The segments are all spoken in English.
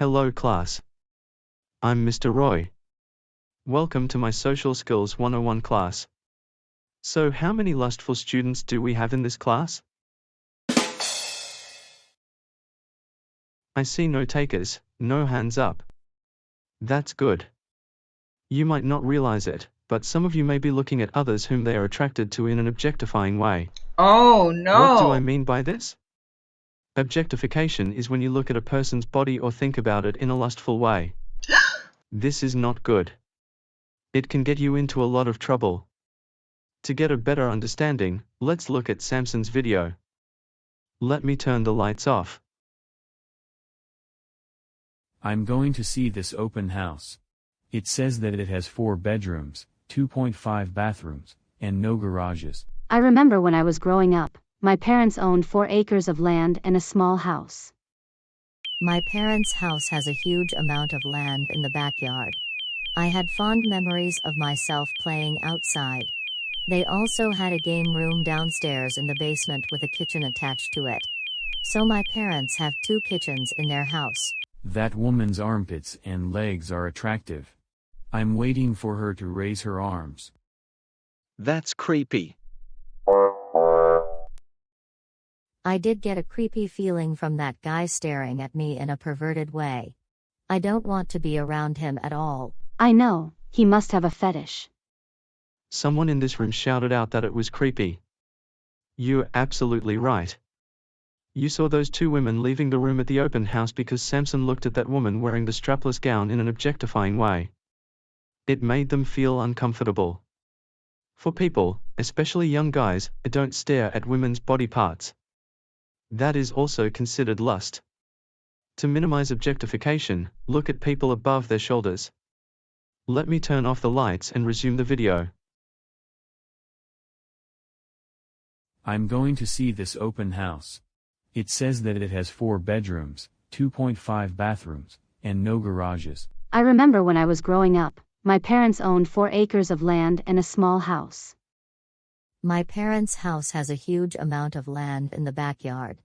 Hello class. I'm Mr. Roy. Welcome to my Social Skills 101 class. So how many lustful students do we have in this class? I see no takers, no hands up. That's good. You might not realize it, but some of you may be looking at others whom they are attracted to in an objectifying way. Oh What do I no! mean by this? Objectification is when you look at a person's body or think about it in a lustful way. This is not good. It can get you into a lot of trouble. To get a better understanding, let's look at Samson's video. Let me turn the lights off. I'm going to see this open house. It says that it has 4 bedrooms, 2.5 bathrooms, and no garages. I remember when I was growing up, my parents owned 4 acres of land and a small house. My parents' house has a huge amount of land in the backyard. I had fond memories of myself playing outside. They also had a game room downstairs in the basement with a kitchen attached to it. So my parents have 2 kitchens in their house. That woman's armpits and legs are attractive. I'm waiting for her to raise her arms. That's creepy. I did get a creepy feeling from that guy staring at me in a perverted way. I don't want to be around him at all. I know, he must have a fetish. Someone in this room shouted out that it was creepy. You're absolutely right. You saw those 2 women leaving the room at the open house because Samson looked at that woman wearing the strapless gown in an objectifying way. It made them feel uncomfortable. For people, especially young guys, don't stare at women's body parts. That is also considered lust. To minimize objectification, look at people above their shoulders. Let me turn off the lights and resume the video. I'm going to see this open house. It says that it has 4 bedrooms, 2.5 bathrooms, and no garages. I remember when I was growing up, my parents owned 4 acres of land and a small house. My parents' house has a huge amount of land in the backyard.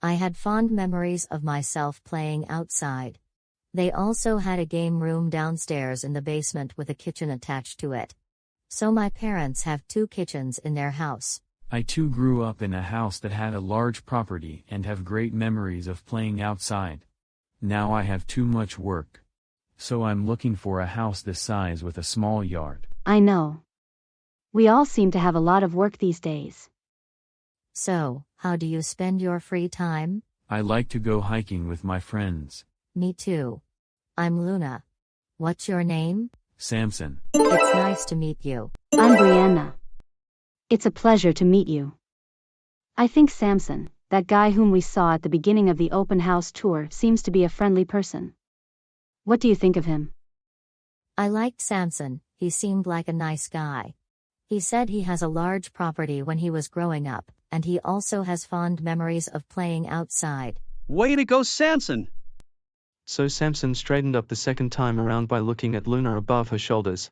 I had fond memories of myself playing outside. They also had a game room downstairs in the basement with a kitchen attached to it. So my parents have 2 kitchens in their house. I too grew up in a house that had a large property and have great memories of playing outside. Now I have too much work. So I'm looking for a house this size with a small yard. I know. We all seem to have a lot of work these days. So, how do you spend your free time? I like to go hiking with my friends. Me too. I'm Luna. What's your name? Samson. It's nice to meet you. I'm Brianna. It's a pleasure to meet you. I think Samson, that guy whom we saw at the beginning of the open house tour, seems to be a friendly person. What do you think of him? I liked Samson, he seemed like a nice guy. He said he has a large property when he was growing up, and he also has fond memories of playing outside. Way to go, Samson! So Samson straightened up the second time around by looking at Luna above her shoulders.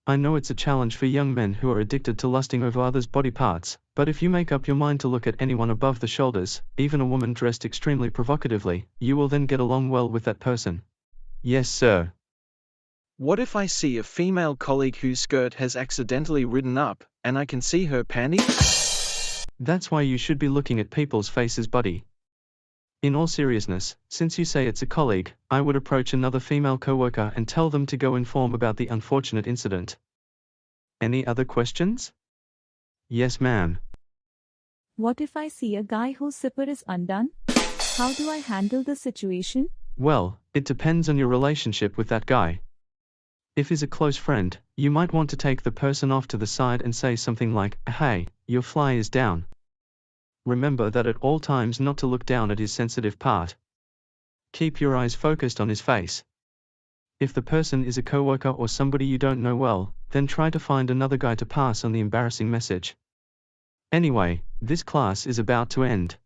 I know it's a challenge for young men who are addicted to lusting over others' body parts, but if you make up your mind to look at anyone above the shoulders, even a woman dressed extremely provocatively, you will then get along well with that person. Yes, sir. What if I see a female colleague whose skirt has accidentally ridden up, and I can see her panties? That's why you should be looking at people's faces, buddy. In all seriousness, since you say it's a colleague, I would approach another female coworker and tell them to go inform about the unfortunate incident. Any other questions? Yes, ma'am. What if I see a guy whose zipper is undone? How do I handle the situation? Well, it depends on your relationship with that guy. If he's a close friend, you might want to take the person off to the side and say something like, "Hey, your fly is down." Remember that at all times not to look down at his sensitive part. Keep your eyes focused on his face. If the person is a coworker or somebody you don't know well, then try to find another guy to pass on the embarrassing message. Anyway, this class is about to end.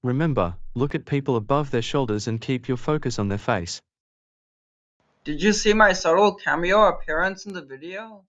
Remember, look at people above their shoulders and keep your focus on their face. Did you see my subtle cameo appearance in the video?